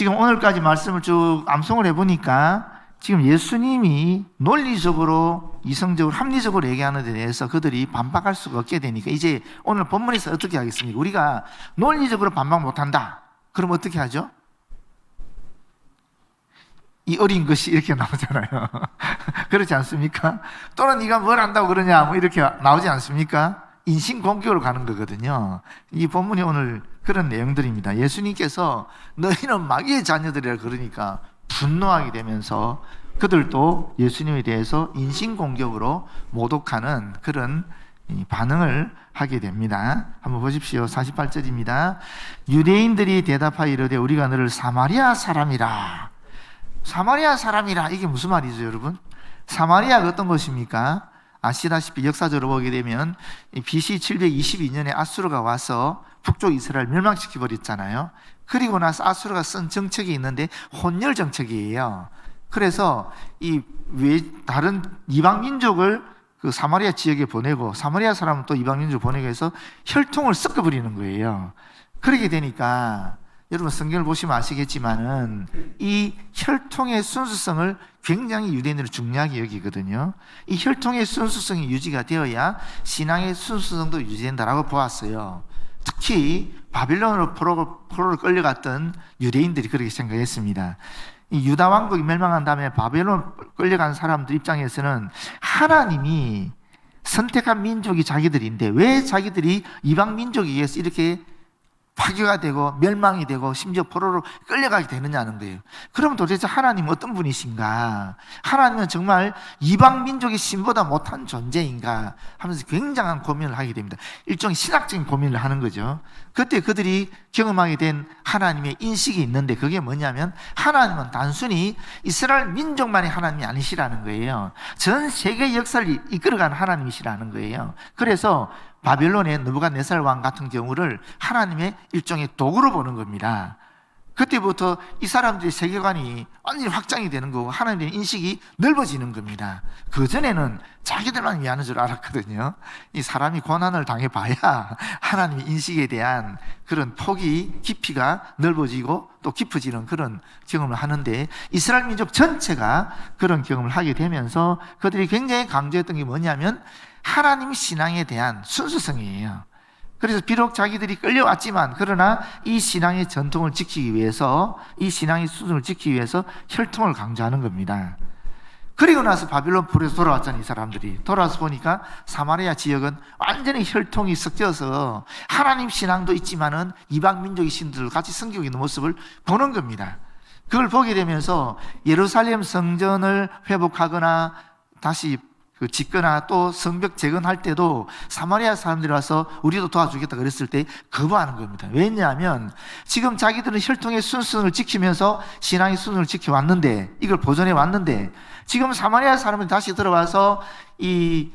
지금 오늘까지 말씀을 쭉 암송을 해보니까 지금 예수님이 논리적으로, 이성적으로, 합리적으로 얘기하는 데 대해서 그들이 반박할 수가 없게 되니까 이제 오늘 본문에서 어떻게 하겠습니까? 우리가 논리적으로 반박 못한다. 그럼 어떻게 하죠? 이 어린 것이 이렇게 나오잖아요. 그렇지 않습니까? 또는 네가 뭘 안다고 그러냐, 뭐 이렇게 나오지 않습니까? 인신공격으로 가는 거거든요. 이 본문이 오늘 그런 내용들입니다. 예수님께서 너희는 마귀의 자녀들이라 그러니까 분노하게 되면서 그들도 예수님에 대해서 인신공격으로 모독하는 그런 반응을 하게 됩니다. 한번 보십시오. 48절입니다. 유대인들이 대답하여 이르되 우리가 너를 사마리아 사람이라. 사마리아 사람이라, 이게 무슨 말이죠, 여러분? 사마리아가 어떤 것입니까? 아시다시피 역사적으로 보게 되면 BC 722년에 아수르가 와서 북쪽 이스라엘 멸망시켜 버렸잖아요. 그리고 나서 아수르가 쓴 정책이 있는데 혼혈 정책이에요. 그래서 다른 이방 민족을 그 사마리아 지역에 보내고 사마리아 사람은 또 이방 민족을 보내고 해서 혈통을 섞어 버리는 거예요. 그렇게 되니까 여러분 성경을 보시면 아시겠지만은 이 혈통의 순수성을 굉장히 유대인들은 중요하게 여기거든요. 이 혈통의 순수성이 유지가 되어야 신앙의 순수성도 유지된다라고 보았어요. 특히 바빌론으로 포로로 끌려갔던 유대인들이 그렇게 생각했습니다. 이 유다 왕국이 멸망한 다음에 바벨론 끌려간 사람들 입장에서는 하나님이 선택한 민족이 자기들인데 왜 자기들이 이방 민족에 의해서 이렇게 파괴가 되고 멸망이 되고 심지어 포로로 끌려가게 되느냐는 거예요. 그럼 도대체 하나님은 어떤 분이신가? 하나님은 정말 이방 민족의 신보다 못한 존재인가? 하면서 굉장한 고민을 하게 됩니다. 일종의 신학적인 고민을 하는 거죠. 그때 그들이 경험하게 된 하나님의 인식이 있는데 그게 뭐냐면 하나님은 단순히 이스라엘 민족만의 하나님이 아니시라는 거예요. 전 세계 역사를 이끌어가는 하나님이시라는 거예요. 그래서 바벨론의 느부갓네살 왕 같은 경우를 하나님의 일종의 도구로 보는 겁니다. 그때부터 이 사람들의 세계관이 완전히 확장이 되는 거고 하나님의 인식이 넓어지는 겁니다. 그전에는 자기들만 위하는 줄 알았거든요. 이 사람이 고난을 당해봐야 하나님의 인식에 대한 그런 폭이, 깊이가 넓어지고 또 깊어지는 그런 경험을 하는데 이스라엘 민족 전체가 그런 경험을 하게 되면서 그들이 굉장히 강조했던 게 뭐냐면 하나님 신앙에 대한 순수성이에요. 그래서 비록 자기들이 끌려왔지만 그러나 이 신앙의 전통을 지키기 위해서 이 신앙의 수준을 지키기 위해서 혈통을 강조하는 겁니다. 그리고 나서 바빌론 포로에서 돌아왔잖아요. 이 사람들이 돌아와서 보니까 사마리아 지역은 완전히 혈통이 섞여서 하나님 신앙도 있지만은 이방 민족의 신들을 같이 섬기고 있는 모습을 보는 겁니다. 그걸 보게 되면서 예루살렘 성전을 회복하거나 다시 짓거나 또 성벽 재건할 때도 사마리아 사람들이 와서 우리도 도와주겠다 그랬을 때 거부하는 겁니다. 왜냐하면 지금 자기들은 혈통의 순수성을 지키면서 신앙의 순수성을 지켜왔는데 이걸 보존해 왔는데 지금 사마리아 사람들이 다시 들어와서 이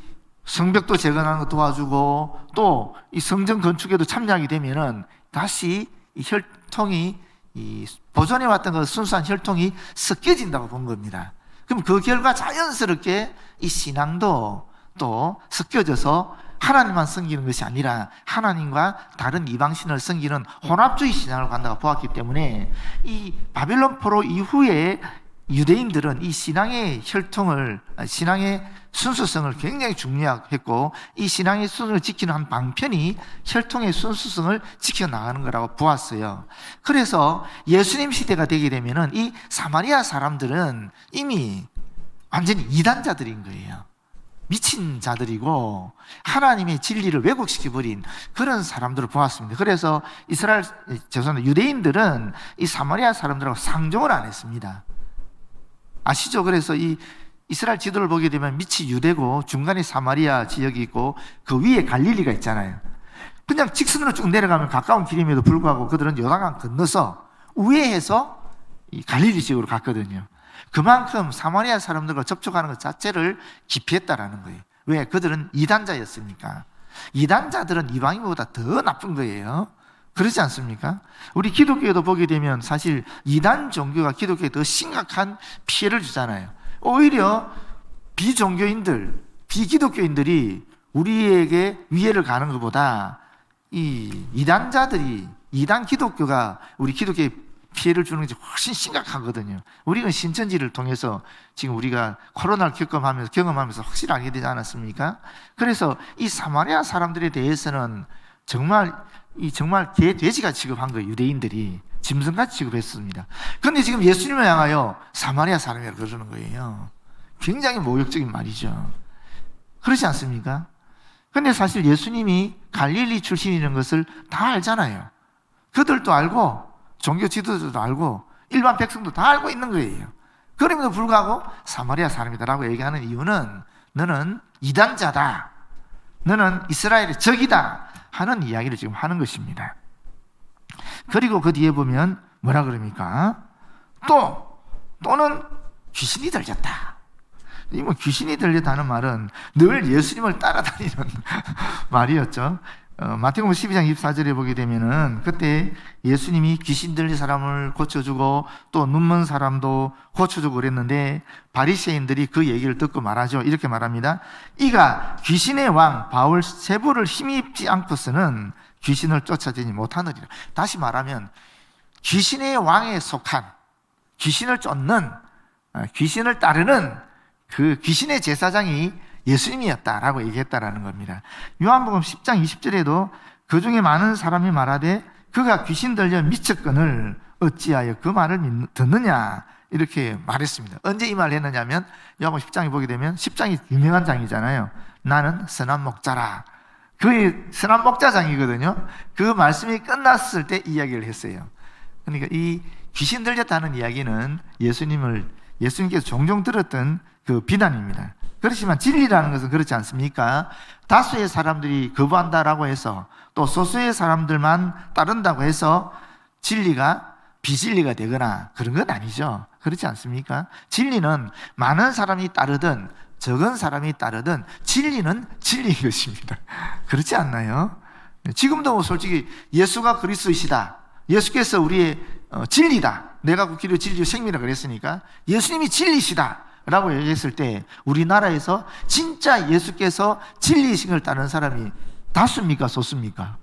성벽도 재건하는 거 도와주고 또 이 성전 건축에도 참여하게 되면은 다시 이 혈통이 이 보존해 왔던 그 순수한 혈통이 섞여진다고 본 겁니다. 그럼 그 결과 자연스럽게 이 신앙도 또 섞여져서 하나님만 섬기는 것이 아니라 하나님과 다른 이방신을 섬기는 혼합주의 신앙을 간다고 보았기 때문에 이 바벨론 포로 이후에 유대인들은 이 신앙의 혈통을, 신앙의 순수성을 굉장히 중요했고 이 신앙의 순수성을 지키는 한 방편이 혈통의 순수성을 지켜나가는 거라고 보았어요. 그래서 예수님 시대가 되게 되면은 이 사마리아 사람들은 이미 완전히 이단자들인 거예요. 미친 자들이고 하나님의 진리를 왜곡시켜버린 그런 사람들을 보았습니다. 그래서 유대인들은 이 사마리아 사람들하고 상종을 안 했습니다. 아시죠? 그래서 이 이스라엘 지도를 보게 되면 밑이 유대고 중간에 사마리아 지역이 있고 그 위에 갈릴리가 있잖아요. 그냥 직선으로 쭉 내려가면 가까운 길임에도 불구하고 그들은 요단강 건너서 우회해서 이 갈릴리 지역으로 갔거든요. 그만큼 사마리아 사람들과 접촉하는 것 자체를 기피했다라는 거예요. 왜? 그들은 이단자였으니까. 이단자들은 이방인보다 더 나쁜 거예요. 그렇지 않습니까? 우리 기독교에도 보게 되면 사실 이단 종교가 기독교에 더 심각한 피해를 주잖아요. 오히려 비종교인들, 비기독교인들이 우리에게 위해를 가는 것보다 이 이단자들이, 이단 기독교가 우리 기독교에 피해를 주는 것이 훨씬 심각하거든요. 우리가 신천지를 통해서 지금 우리가 코로나를 경험하면서 확실히 알게 되지 않았습니까? 그래서 이 사마리아 사람들에 대해서는 정말 개, 돼지가 취급한 거예요. 유대인들이 짐승같이 취급했습니다. 그런데 지금 예수님을 향하여 사마리아 사람이라고 그러는 거예요. 굉장히 모욕적인 말이죠. 그렇지 않습니까? 그런데 사실 예수님이 갈릴리 출신이라는 것을 다 알잖아요. 그들도 알고 종교 지도자도 알고 일반 백성도 다 알고 있는 거예요. 그럼에도 불구하고 사마리아 사람이다라고 얘기하는 이유는 너는 이단자다, 너는 이스라엘의 적이다 하는 이야기를 지금 하는 것입니다. 그리고 그 뒤에 보면 뭐라 그럽니까? 또는 귀신이 들렸다. 이 귀신이 들렸다는 말은 늘 예수님을 따라다니는 말이었죠. 마태복음 12장 24절에 보게 되면은 그때 예수님이 귀신 들린 사람을 고쳐주고 또 눈먼 사람도 고쳐주고 그랬는데 바리새인들이 그 얘기를 듣고 말하죠. 이렇게 말합니다. 이가 귀신의 왕 바울 세부를 힘입지 않고서는 귀신을 쫓아내지 못하느니라. 다시 말하면 귀신의 왕에 속한, 귀신을 쫓는, 귀신을 따르는 그 귀신의 제사장이 예수님이었다라고 얘기했다라는 겁니다. 요한복음 10장 20절에도 그 중에 많은 사람이 말하되 그가 귀신 들려 미쳤거늘 어찌하여 그 말을 듣느냐 이렇게 말했습니다. 언제 이 말을 했느냐면 요한복음 10장에 보게 되면 10장이 유명한 장이잖아요. 나는 선한 목자라. 그의 선한 목자장이거든요. 그 말씀이 끝났을 때 이야기를 했어요. 그러니까 이 귀신 들렸다는 이야기는 예수님께서 종종 들었던 그 비난입니다. 그렇지만 진리라는 것은 그렇지 않습니까? 다수의 사람들이 거부한다라고 해서 또 소수의 사람들만 따른다고 해서 진리가 비진리가 되거나 그런 건 아니죠. 그렇지 않습니까? 진리는 많은 사람이 따르든 적은 사람이 따르든 진리는 진리인 것입니다. 그렇지 않나요? 지금도 솔직히 예수가 그리스도이시다, 예수께서 우리의 진리다, 내가 그 길이요 진리요 생명이라 그랬으니까 예수님이 진리시다 라고 얘기했을 때 우리나라에서 진짜 예수께서 진리이신 걸 따르는 사람이 다수입니까? 소수입니까?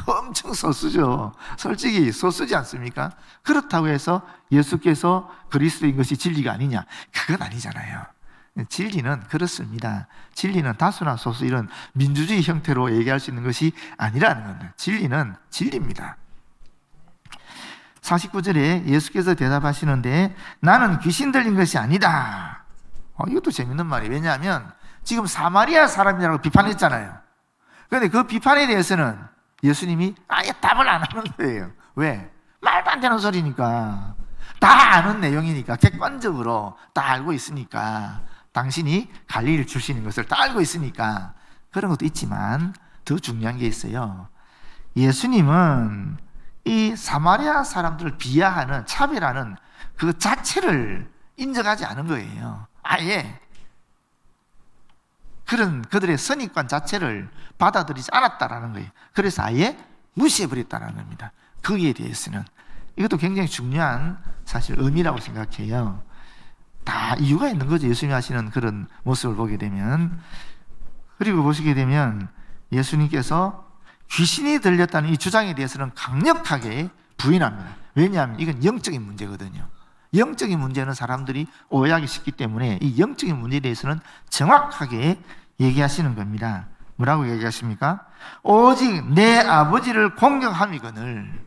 엄청 소수죠. 솔직히 소수지 않습니까? 그렇다고 해서 예수께서 그리스도인 것이 진리가 아니냐? 그건 아니잖아요. 진리는 그렇습니다. 진리는 다수나 소수 이런 민주주의 형태로 얘기할 수 있는 것이 아니라는 겁니다. 진리는 진리입니다. 49절에 예수께서 대답하시는데 나는 귀신 들린 것이 아니다. 이것도 재밌는 말이에요. 왜냐하면 지금 사마리아 사람이라고 비판했잖아요. 그런데 그 비판에 대해서는 예수님이 아예 답을 안 하는 거예요. 왜? 말도 안 되는 소리니까. 다 아는 내용이니까, 객관적으로 다 알고 있으니까, 당신이 갈릴리 출신인 것을 다 알고 있으니까. 그런 것도 있지만 더 중요한 게 있어요. 예수님은 이 사마리아 사람들을 비하하는, 차별하는 그 자체를 인정하지 않은 거예요. 아예 그런 그들의 선입관 자체를 받아들이지 않았다라는 거예요. 그래서 아예 무시해버렸다는 겁니다. 거기에 대해서는. 이것도 굉장히 중요한 사실 의미라고 생각해요. 다 이유가 있는 거죠. 예수님이 하시는 그런 모습을 보게 되면. 그리고 보시게 되면 예수님께서 귀신이 들렸다는 이 주장에 대해서는 강력하게 부인합니다. 왜냐하면 이건 영적인 문제거든요. 영적인 문제는 사람들이 오해하기 쉽기 때문에 이 영적인 문제에 대해서는 정확하게 얘기하시는 겁니다. 뭐라고 얘기하십니까? 오직 내 아버지를 공경함이거늘.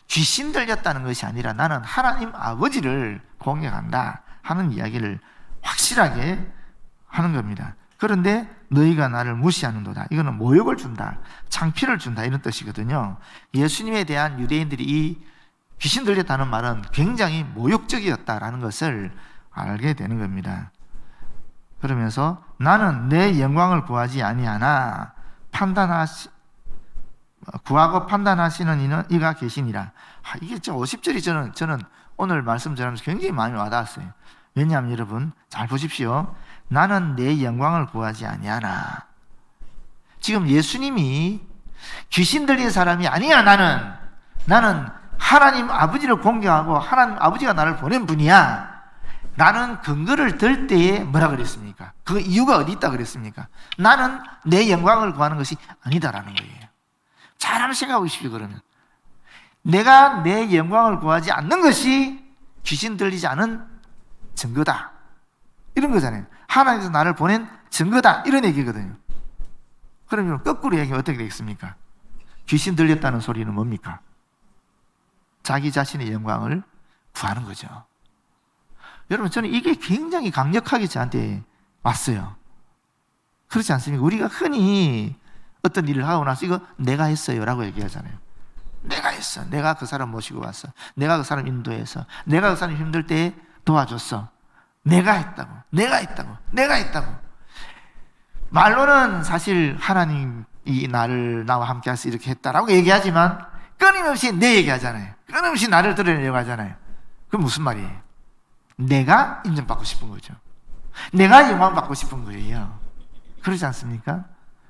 귀신 들렸다는 것이 아니라 나는 하나님 아버지를 공경한다 하는 이야기를 확실하게 하는 겁니다. 그런데 너희가 나를 무시하는도다. 이거는 모욕을 준다, 창피를 준다 이런 뜻이거든요. 예수님에 대한 유대인들이 이 귀신 들렸다는 말은 굉장히 모욕적이었다라는 것을 알게 되는 겁니다. 그러면서 나는 내 영광을 구하지 아니하나 구하고 판단하시는 이는 이가 계시니라. 이게 50절이 저는 오늘 말씀 전하면서 굉장히 많이 와닿았어요. 왜냐하면 여러분 잘 보십시오. 나는 내 영광을 구하지 아니하나. 지금 예수님이 귀신 들린 사람이 아니야. 나는 하나님 아버지를 공경하고 하나님 아버지가 나를 보낸 분이야. 라는 근거를 들 때에 뭐라 그랬습니까? 그 이유가 어디 있다 그랬습니까? 나는 내 영광을 구하는 것이 아니다라는 거예요. 잘 한번 생각해 보십시오. 그러면 내가 내 영광을 구하지 않는 것이 귀신 들리지 않은 증거다. 이런 거잖아요. 하나님께서 나를 보낸 증거다. 이런 얘기거든요. 그러면 거꾸로 얘기하면 어떻게 되겠습니까? 귀신 들렸다는 소리는 뭡니까? 자기 자신의 영광을 구하는 거죠. 여러분, 저는 이게 굉장히 강력하게 저한테 왔어요. 그렇지 않습니까? 우리가 흔히 어떤 일을 하고 나서 이거 내가 했어요 라고 얘기하잖아요. 내가 했어. 내가 그 사람 모시고 왔어. 내가 그 사람 인도해서. 내가 그 사람 힘들 때 도와줬어. 내가 했다고. 내가 했다고. 내가 했다고. 말로는 사실 하나님이 나를 나와 함께 해서 이렇게 했다라고 얘기하지만 끊임없이 내 얘기하잖아요. 끊임없이 나를 드러내려고 하잖아요. 그럼 무슨 말이에요? 내가 인정받고 싶은 거죠. 내가 영광받고 싶은 거예요. 그렇지 않습니까?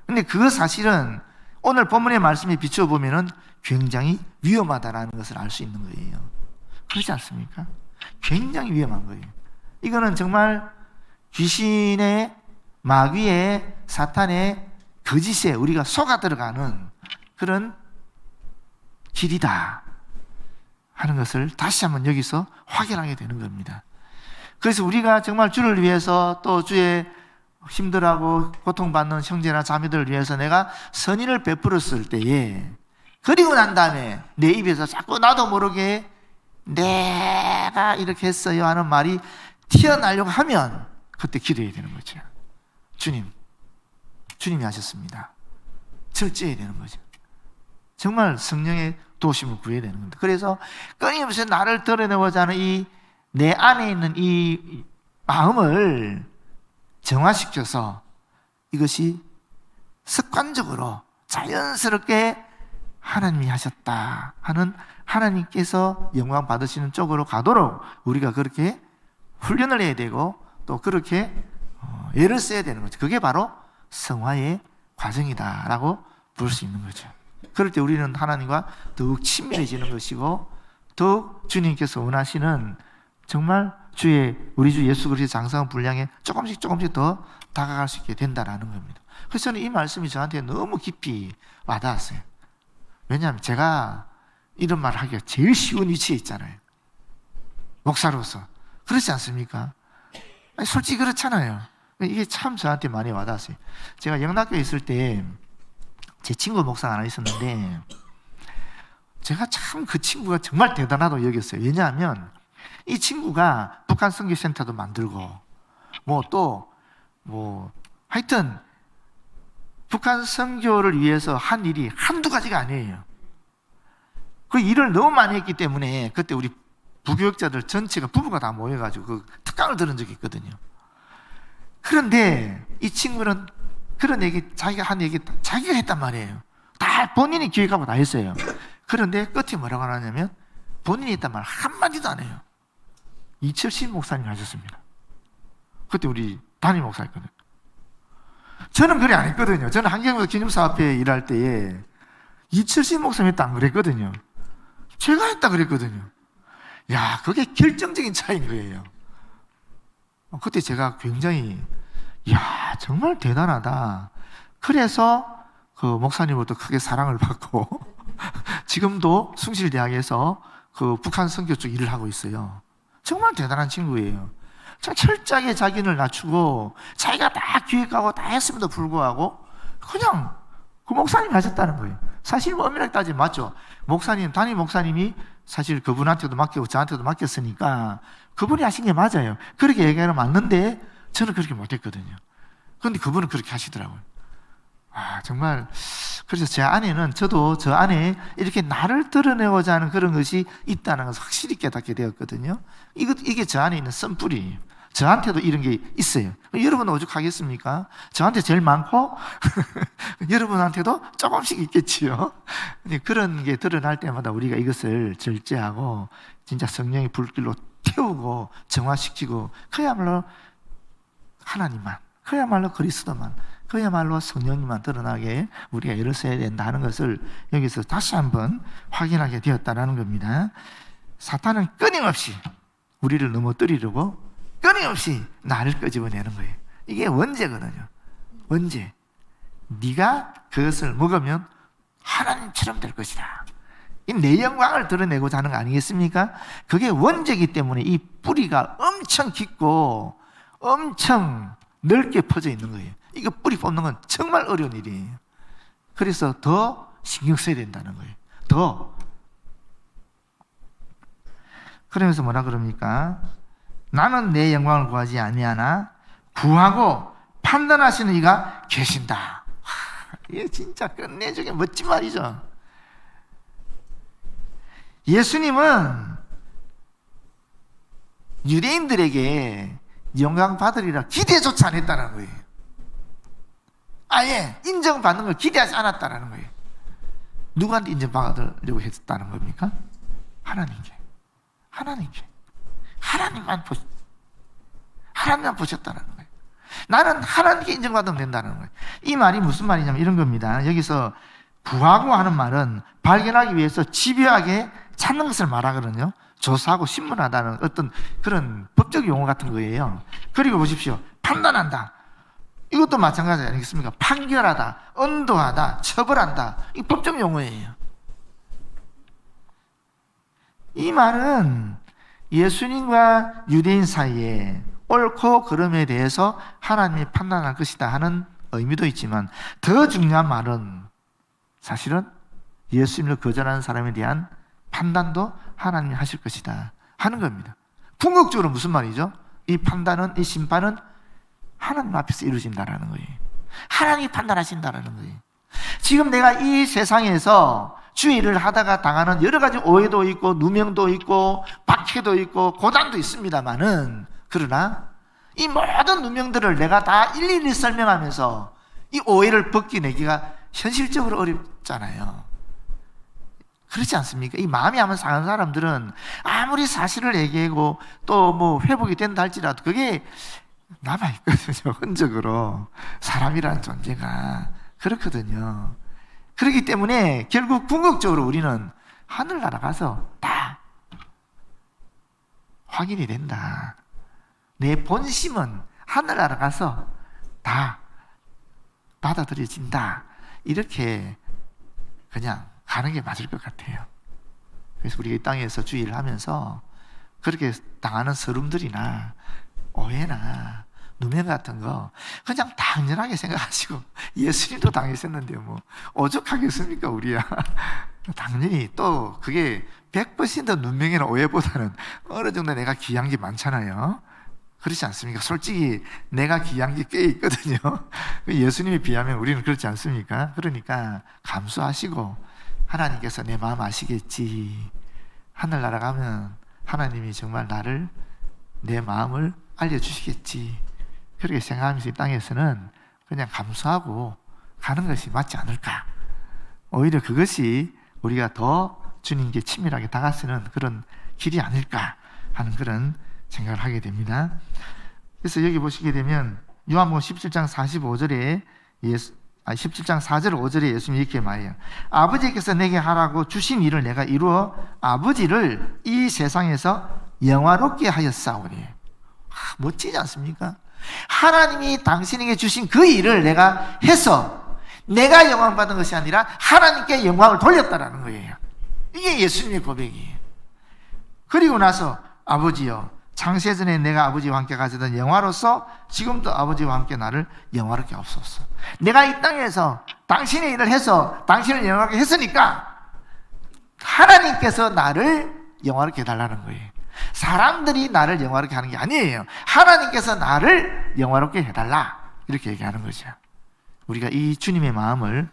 근데 그 사실은 오늘 본문의 말씀에 비추어 보면은 굉장히 위험하다라는 것을 알 수 있는 거예요. 그렇지 않습니까? 굉장히 위험한 거예요. 이거는 정말 귀신의, 마귀의, 사탄의 거짓에 우리가 속아 들어가는 그런 길이다 하는 것을 다시 한번 여기서 확인하게 되는 겁니다. 그래서 우리가 정말 주를 위해서 또 주의 힘들어하고 고통받는 형제나 자매들을 위해서 내가 선의를 베풀었을 때에, 그리고 난 다음에 내 입에서 자꾸 나도 모르게 내가 이렇게 했어요 하는 말이 튀어나오려고 하면 그때 기도해야 되는 거죠. 주님이 하셨습니다. 절제해야 되는 거죠. 정말 성령의 도심을 구해야 되는 겁니다. 그래서 끊임없이 나를 드러내고자 하는 이 내 안에 있는 이 마음을 정화시켜서 이것이 습관적으로 자연스럽게 하나님이 하셨다 하는, 하나님께서 영광 받으시는 쪽으로 가도록 우리가 그렇게 훈련을 해야 되고 또 그렇게 애를 써야 되는 거죠. 그게 바로 성화의 과정이다라고 볼 수 있는 거죠. 그럴 때 우리는 하나님과 더욱 친밀해지는 것이고 더욱 주님께서 원하시는 정말 우리 주 예수 그리스도의 장성한 분량에 조금씩 더 다가갈 수 있게 된다라는 겁니다. 그래서 저는 이 말씀이 저한테 너무 깊이 와닿았어요. 왜냐하면 제가 이런 말을 하기가 제일 쉬운 위치에 있잖아요. 목사로서. 그렇지 않습니까? 아니, 솔직히 그렇잖아요. 이게 참 저한테 많이 와닿았어요. 제가 영락교에 있을 때 제 친구 목사가 하나 있었는데 제가 참 그 친구가 정말 대단하다고 여겼어요. 왜냐하면 이 친구가 북한 선교센터도 만들고 하여튼 북한 선교를 위해서 한 일이 한두 가지가 아니에요. 그 일을 너무 많이 했기 때문에 그때 우리 부교육자들 전체가 부부가 다 모여가지고 그 특강을 들은 적이 있거든요. 그런데 이 친구는 그런 얘기, 자기가 한 얘기 자기가 했단 말이에요. 다 본인이 기획하고 다 했어요. 그런데 끝에 뭐라고 하냐면 본인이 했단 말 한마디도 안 해요. 이철신 목사님 하셨습니다. 그때 우리 담임 목사였거든요. 저는 그래 안 했거든요. 저는 한경도 기념사업회 일할 때에 이철신 목사님 했다 안 그랬거든요. 제가 했다 그랬거든요. 야, 그게 결정적인 차이인 거예요. 그때 제가 굉장히 야, 정말 대단하다. 그래서 그 목사님으로부터 크게 사랑을 받고 지금도 숭실대학에서 그 북한 선교 쪽 일을 하고 있어요. 정말 대단한 친구예요. 철저하게 자기를 낮추고 자기가 다 기획하고 다 했음에도 불구하고 그냥 그 목사님이 하셨다는 거예요. 사실 엄밀하게 따지면 맞죠. 담임 목사님이 사실 그분한테도 맡기고 저한테도 맡겼으니까 그분이 하신 게 맞아요. 그렇게 얘기하면 맞는데 저는 그렇게 못했거든요. 그런데 그분은 그렇게 하시더라고요. 정말. 그래서 제 안에는, 저도 저 안에 이렇게 나를 드러내고자 하는 그런 것이 있다는 것을 확실히 깨닫게 되었거든요. 이게 저 안에 있는 선뿌리예요. 저한테도 이런 게 있어요. 여러분은 오죽하겠습니까? 저한테 제일 많고 여러분한테도 조금씩 있겠지요. 근데 그런 게 드러날 때마다 우리가 이것을 절제하고 진짜 성령의 불길로 태우고 정화시키고 그야말로 하나님만, 그야말로 그리스도만, 그야말로 성령님만 드러나게 우리가 애를 써야 된다는 것을 여기서 다시 한번 확인하게 되었다는 겁니다. 사탄은 끊임없이 우리를 넘어뜨리려고 끊임없이 나를 끄집어내는 거예요. 이게 원죄거든요. 원죄. 네가 그것을 먹으면 하나님처럼 될 것이다. 이 내 영광을 드러내고자 하는 거 아니겠습니까? 그게 원죄이기 때문에 이 뿌리가 엄청 깊고 엄청 넓게 퍼져 있는 거예요. 이거 뿌리 뽑는 건 정말 어려운 일이에요. 그래서 더 신경 써야 된다는 거예요. 더. 그러면서 뭐라 그럽니까? 나는 내 영광을 구하지 아니하나 구하고 판단하시는 이가 계신다. 이게 진짜 끝내주게 멋진 말이죠. 예수님은 유대인들에게 영광 받으리라 기대조차 안 했다는 거예요. 아예 인정받는 걸 기대하지 않았다는 거예요. 누구한테 인정받으려고 했다는 겁니까? 하나님께. 하나님만 보셨다는 거예요. 나는 하나님께 인정받으면 된다는 거예요. 이 말이 무슨 말이냐면 이런 겁니다. 여기서 구하고 하는 말은 발견하기 위해서 집요하게 찾는 것을 말하거든요. 조사하고 신문하다는 어떤 그런 법적 용어 같은 거예요. 그리고 보십시오. 판단한다. 이것도 마찬가지 아니겠습니까? 판결하다, 언도하다, 처벌한다. 이 법적 용어예요. 이 말은 예수님과 유대인 사이에 옳고 그름에 대해서 하나님이 판단할 것이다 하는 의미도 있지만 더 중요한 말은 사실은 예수님을 거절하는 사람에 대한 판단도 하나님이 하실 것이다 하는 겁니다. 궁극적으로 무슨 말이죠? 이 판단은, 이 심판은 하나님 앞에서 이루어진다는 거예요. 하나님이 판단하신다는 거예요. 지금 내가 이 세상에서 주의를 하다가 당하는 여러 가지 오해도 있고 누명도 있고 박해도 있고 고난도 있습니다만은, 그러나 이 모든 누명들을 내가 다 일일이 설명하면서 이 오해를 벗겨내기가 현실적으로 어렵잖아요. 그렇지 않습니까? 이 마음이 한번 상한 사람들은 아무리 사실을 얘기하고 또 뭐 회복이 된다 할지라도 그게 남아있거든요. 흔적으로. 사람이라는 존재가 그렇거든요. 그렇기 때문에 결국 궁극적으로 우리는 하늘나라 가서 다 확인이 된다. 내 본심은 하늘나라 가서 다 받아들여진다. 이렇게 그냥 가는 게 맞을 것 같아요. 그래서 우리가 이 땅에서 주의를 하면서 그렇게 당하는 서름들이나 오해나 누명 같은 거 그냥 당연하게 생각하시고, 예수님도 당했었는데요, 뭐 오죽하겠습니까 우리야. 당연히 또 그게 100% 누명이나 오해보다는 어느 정도 내가 귀한 게 많잖아요. 그렇지 않습니까? 솔직히 내가 귀한 게 꽤 있거든요. 예수님에 비하면 우리는 그렇지 않습니까? 그러니까 감수하시고 하나님께서 내 마음 아시겠지. 하늘나라 가면 하나님이 정말 나를, 내 마음을 알려주시겠지. 그렇게 생각하면서 이 땅에서는 그냥 감수하고 가는 것이 맞지 않을까. 오히려 그것이 우리가 더 주님께 친밀하게 다가서는 그런 길이 아닐까 하는 그런 생각을 하게 됩니다. 그래서 여기 보시게 되면 요한복음 17장 45절에 17장 4절 5절에 예수님이 이렇게 말해요. 아버지께서 내게 하라고 주신 일을 내가 이루어 아버지를 이 세상에서 영화롭게 하였사오니. 멋지지 않습니까? 하나님이 당신에게 주신 그 일을 내가 해서 내가 영광 받은 것이 아니라 하나님께 영광을 돌렸다라는 거예요. 이게 예수님의 고백이에요. 그리고 나서 아버지여, 창세전에 내가 아버지와 함께 가지던 영화로서 지금도 아버지와 함께 나를 영화롭게 하옵소서. 내가 이 땅에서 당신의 일을 해서 당신을 영화롭게 했으니까 하나님께서 나를 영화롭게 해달라는 거예요. 사람들이 나를 영화롭게 하는 게 아니에요. 하나님께서 나를 영화롭게 해달라, 이렇게 얘기하는 거죠. 우리가 이 주님의 마음을,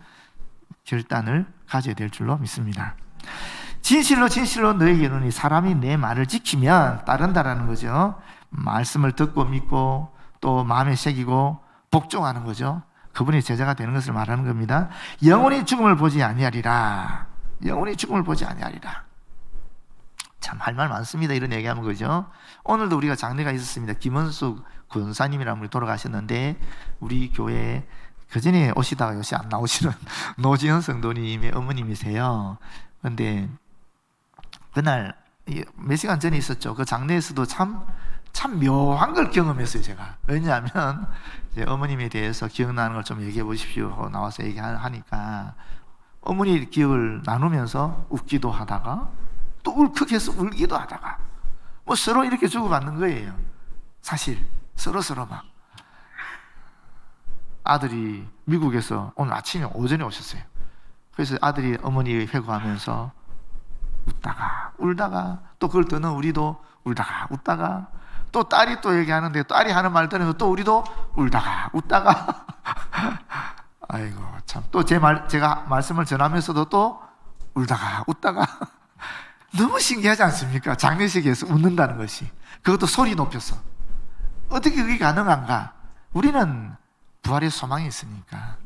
결단을 가져야 될 줄로 믿습니다. 진실로 진실로 너에게 이르노니 사람이 내 말을 지키면 따른다라는 거죠. 말씀을 듣고 믿고 또 마음에 새기고 복종하는 거죠. 그분이 제자가 되는 것을 말하는 겁니다. 영원히 죽음을 보지 아니하리라. 영원히 죽음을 보지 아니하리라. 참 할 말 많습니다. 이런 얘기하는 거죠. 오늘도 우리가 장례가 있었습니다. 김원숙 권사님이라는 분이 돌아가셨는데 우리 교회에 그전에 오시다가 요새 안 나오시는 노지현 성도님의 어머님이세요. 그런데 그날 몇 시간 전에 있었죠. 그 장례에서도 참 묘한 걸 경험했어요, 제가. 왜냐하면 이제 어머님에 대해서 기억나는 걸 좀 얘기해 보십시오 하고 나와서 얘기하니까 어머니 기억을 나누면서 웃기도 하다가 또 울컥해서 울기도 하다가 뭐 서로 이렇게 주고받는 거예요. 사실 서로 막. 아들이 미국에서 오늘 아침에 오전에 오셨어요. 그래서 아들이 어머니 회고하면서 웃다가 울다가 또 그걸 듣는 우리도 울다가 웃다가 또 딸이 또 얘기하는데 딸이 하는 말 들으면서 또 우리도 울다가 웃다가 아이고 참 또 제가 말씀을 전하면서도 또 울다가 웃다가 너무 신기하지 않습니까? 장례식에서 웃는다는 것이, 그것도 소리 높여서. 어떻게 그게 가능한가? 우리는 부활의 소망이 있으니까,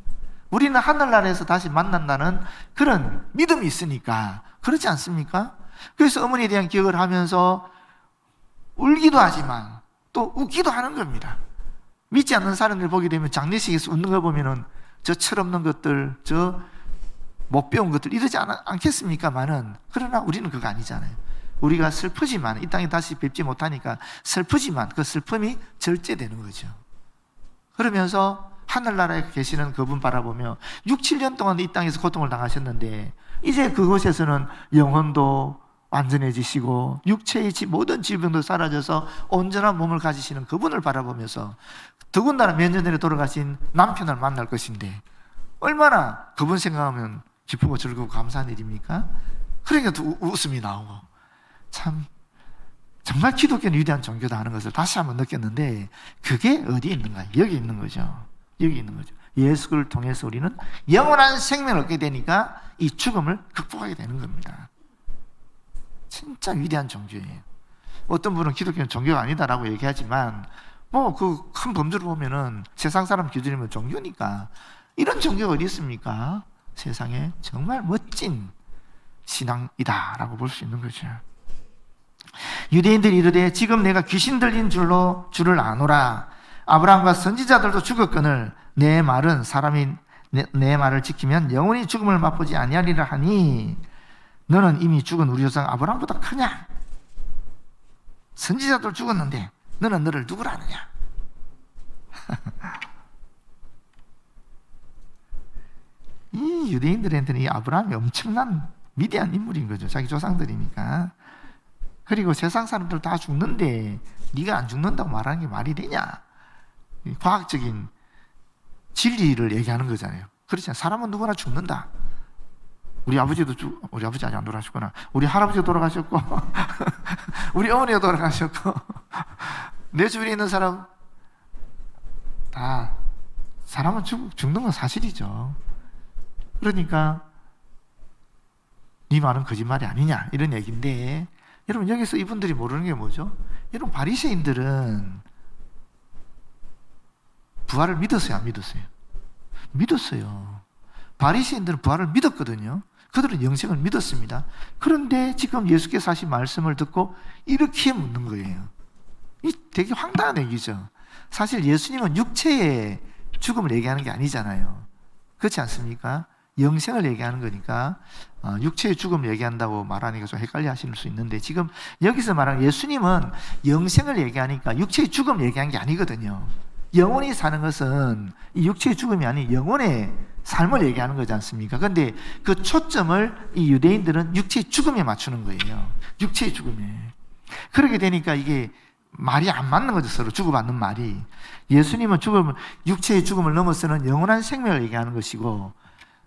우리는 하늘나라에서 다시 만난다는 그런 믿음이 있으니까. 그렇지 않습니까? 그래서 어머니에 대한 기억을 하면서 울기도 하지만 또 웃기도 하는 겁니다. 믿지 않는 사람들 보게 되면 장례식에서 웃는 거 보면은 저 철없는 것들, 저 못 배운 것들 이러지 않겠습니까만은, 그러나 우리는 그거 아니잖아요. 우리가 슬프지만 이 땅에 다시 뵙지 못하니까 슬프지만 그 슬픔이 절제되는 거죠. 그러면서 하늘나라에 계시는 그분 바라보며 6, 7년 동안 이 땅에서 고통을 당하셨는데 이제 그곳에서는 영혼도 완전해지시고 육체의 모든 질병도 사라져서 온전한 몸을 가지시는 그분을 바라보면서, 더군다나 몇 년 전에 돌아가신 남편을 만날 것인데 얼마나 그분 생각하면 기쁘고 즐거우고 감사한 일입니까? 그러니까 또 웃음이 나오고, 참 정말 기독교는 위대한 종교다 하는 것을 다시 한번 느꼈는데, 그게 어디에 있는가? 여기 있는 거죠. 여기 있는 거죠. 예수를 통해서 우리는 영원한 생명을 얻게 되니까 이 죽음을 극복하게 되는 겁니다. 진짜 위대한 종교예요. 어떤 분은 기독교는 종교가 아니다라고 얘기하지만 뭐 그 큰 범주를 보면은 세상 사람 기준이면 종교니까, 이런 종교가 어디 있습니까? 세상에 정말 멋진 신앙이다라고 볼 수 있는 거죠. 유대인들이 이르되 지금 내가 귀신 들린 줄로 주를 아노라. 아브라함과 선지자들도 죽었거늘 내 말은 사람이 내 말을 지키면 영원히 죽음을 맛보지 아니하리라 하니, 너는 이미 죽은 우리 조상 아브라함보다 크냐? 선지자들 죽었는데 너는 너를 누구라 하느냐? 이 유대인들한테는 이 아브라함이 엄청난 위대한 인물인 거죠. 자기 조상들이니까. 그리고 세상 사람들 다 죽는데 네가 안 죽는다고 말하는 게 말이 되냐? 과학적인 진리를 얘기하는 거잖아요. 그렇지 않아요? 사람은 누구나 죽는다. 우리 아버지 아직 안 돌아가셨구나. 우리 할아버지가 돌아가셨고 우리 어머니가 돌아가셨고 내 주변에 있는 사람 다, 사람은 죽는 건 사실이죠. 그러니까 네 말은 거짓말이 아니냐 이런 얘기인데, 여러분 여기서 이분들이 모르는 게 뭐죠? 여러분 바리새인들은 부활을 믿었어요, 안 믿었어요? 믿었어요. 바리새인들은 부활을 믿었거든요. 그들은 영생을 믿었습니다. 그런데 지금 예수께서 하신 말씀을 듣고 이렇게 묻는 거예요. 이 되게 황당한 얘기죠. 사실 예수님은 육체의 죽음을 얘기하는 게 아니잖아요. 그렇지 않습니까? 영생을 얘기하는 거니까 육체의 죽음을 얘기한다고 말하니까 좀 헷갈려 하실 수 있는데, 지금 여기서 말하는 예수님은 영생을 얘기하니까 육체의 죽음을 얘기한 게 아니거든요. 영원히 사는 것은 이 육체의 죽음이 아닌 영혼의 삶을 얘기하는 거지 않습니까? 그런데 그 초점을 이 유대인들은 육체의 죽음에 맞추는 거예요. 육체의 죽음에. 그렇게 되니까 이게 말이 안 맞는 거죠. 서로 주고받는 말이. 예수님은 육체의 죽음을 넘어서는 영원한 생명을 얘기하는 것이고,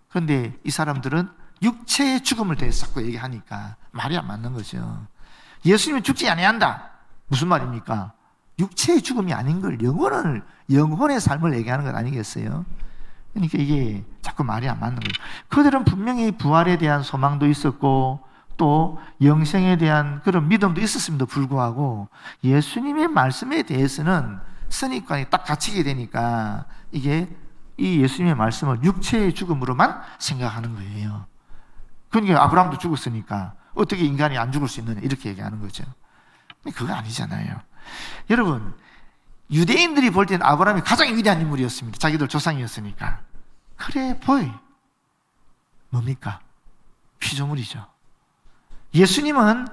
그런데 이 사람들은 육체의 죽음을 대해서 자꾸 얘기하니까 말이 안 맞는 거죠. 예수님은 죽지 아니한다. 무슨 말입니까? 육체의 죽음이 아닌 걸 영혼의 삶을 얘기하는 것 아니겠어요? 그러니까 이게 자꾸 말이 안 맞는 거예요. 그들은 분명히 부활에 대한 소망도 있었고 또 영생에 대한 그런 믿음도 있었음에도 불구하고 예수님의 말씀에 대해서는 선입관이 딱 갇히게 되니까 이게 이 예수님의 말씀을 육체의 죽음으로만 생각하는 거예요. 그러니까 아브라함도 죽었으니까 어떻게 인간이 안 죽을 수 있느냐 이렇게 얘기하는 거죠. 근데 그거 아니잖아요. 여러분, 유대인들이 볼 때는 아브라함이 가장 위대한 인물이었습니다. 자기들 조상이었으니까. 그래 보이. 뭡니까? 피조물이죠. 예수님은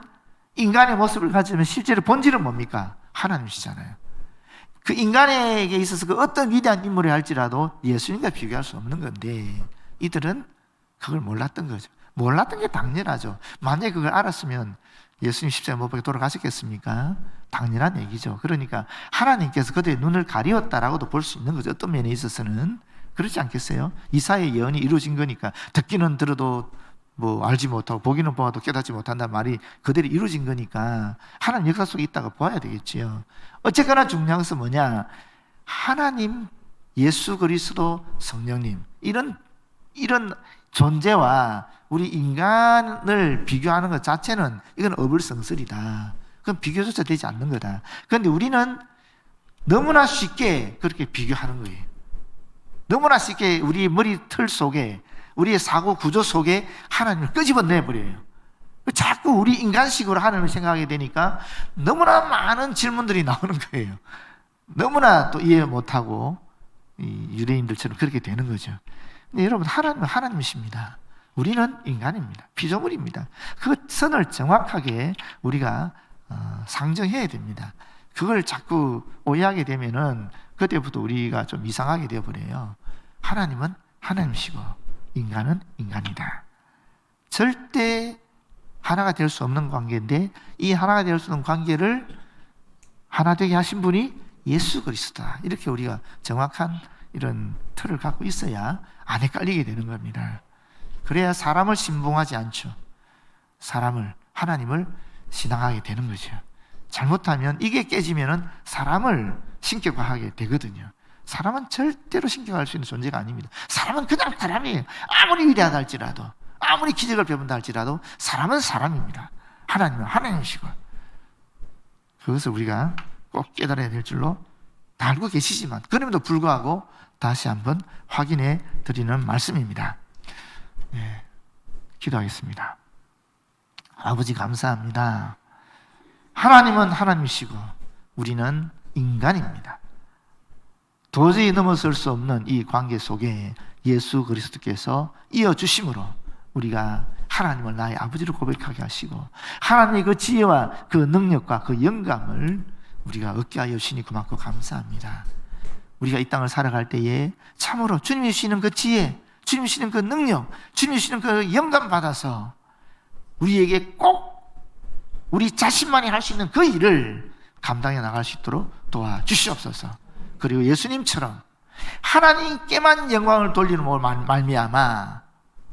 인간의 모습을 가지면 실제로 본질은 뭡니까? 하나님이시잖아요. 그 인간에게 있어서 그 어떤 위대한 인물이 할지라도 예수님과 비교할 수 없는 건데, 이들은 그걸 몰랐던 거죠. 몰랐던 게 당연하죠. 만약에 그걸 알았으면 예수님 십자가에 못 박혀 돌아가셨겠습니까? 당연한 얘기죠. 그러니까 하나님께서 그들의 눈을 가리웠다라고도 볼 수 있는 거죠. 어떤 면에 있어서는. 그렇지 않겠어요? 이사야의 예언이 이루어진 거니까 듣기는 들어도 뭐 알지 못하고 보기는 보아도 깨닫지 못한다는 말이 그대로 이루어진 거니까 하나님 역사 속에 있다가 보아야 되겠지요. 어쨌거나 중요한 것은 뭐냐? 하나님, 예수 그리스도, 성령님 이런 존재와 우리 인간을 비교하는 것 자체는 이건 어불성설이다. 그건 비교조차 되지 않는 거다. 그런데 우리는 너무나 쉽게 그렇게 비교하는 거예요. 너무나 쉽게 우리 머리털 속에, 우리의 사고 구조 속에 하나님을 끄집어내버려요. 자꾸 우리 인간식으로 하나님을 생각하게 되니까 너무나 많은 질문들이 나오는 거예요. 너무나 또 이해 못하고 유대인들처럼 그렇게 되는 거죠. 근데 여러분, 하나님은 하나님이십니다. 우리는 인간입니다. 피조물입니다. 그 선을 정확하게 우리가 상정해야 됩니다. 그걸 자꾸 오해하게 되면은 그때부터 우리가 좀 이상하게 되어버려요. 하나님은 하나님이시고 인간은 인간이다. 절대 하나가 될 수 없는 관계인데 이 하나가 될 수 없는 관계를 하나 되게 하신 분이 예수 그리스도다. 이렇게 우리가 정확한 이런 틀을 갖고 있어야 안 헷갈리게 되는 겁니다. 그래야 사람을 신봉하지 않죠. 하나님을 신앙하게 되는 거죠. 잘못하면 이게 깨지면은 사람을 신격화하게 되거든요. 사람은 절대로 신격화할 수 있는 존재가 아닙니다. 사람은 그냥 사람이에요. 아무리 위대하다 할지라도, 아무리 기적을 베푼다 할지라도 사람은 사람입니다. 하나님은 하나님이시고, 그것을 우리가 꼭 깨달아야 될 줄로 다 알고 계시지만 그럼에도 불구하고 다시 한번 확인해 드리는 말씀입니다. 네, 기도하겠습니다. 아버지 감사합니다. 하나님은 하나님이시고 우리는 인간입니다. 도저히 넘어설 수 없는 이 관계 속에 예수 그리스도께서 이어주심으로 우리가 하나님을 나의 아버지로 고백하게 하시고 하나님의 그 지혜와 그 능력과 그 영감을 우리가 얻게 하여 주시니 고맙고 감사합니다. 우리가 이 땅을 살아갈 때에 참으로 주님이 주시는 그 지혜, 주님이 주시는 그 능력, 주님이 주시는 그 영감 받아서 우리에게 꼭 우리 자신만이 할 수 있는 그 일을 감당해 나갈 수 있도록 도와주시옵소서. 그리고 예수님처럼 하나님께만 영광을 돌리는 말미암아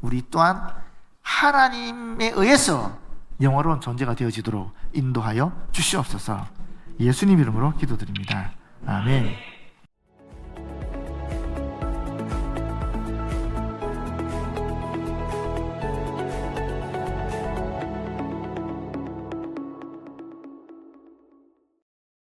우리 또한 하나님에 의해서 영원로운 존재가 되어지도록 인도하여 주시옵소서. 예수님 이름으로 기도드립니다. 아멘.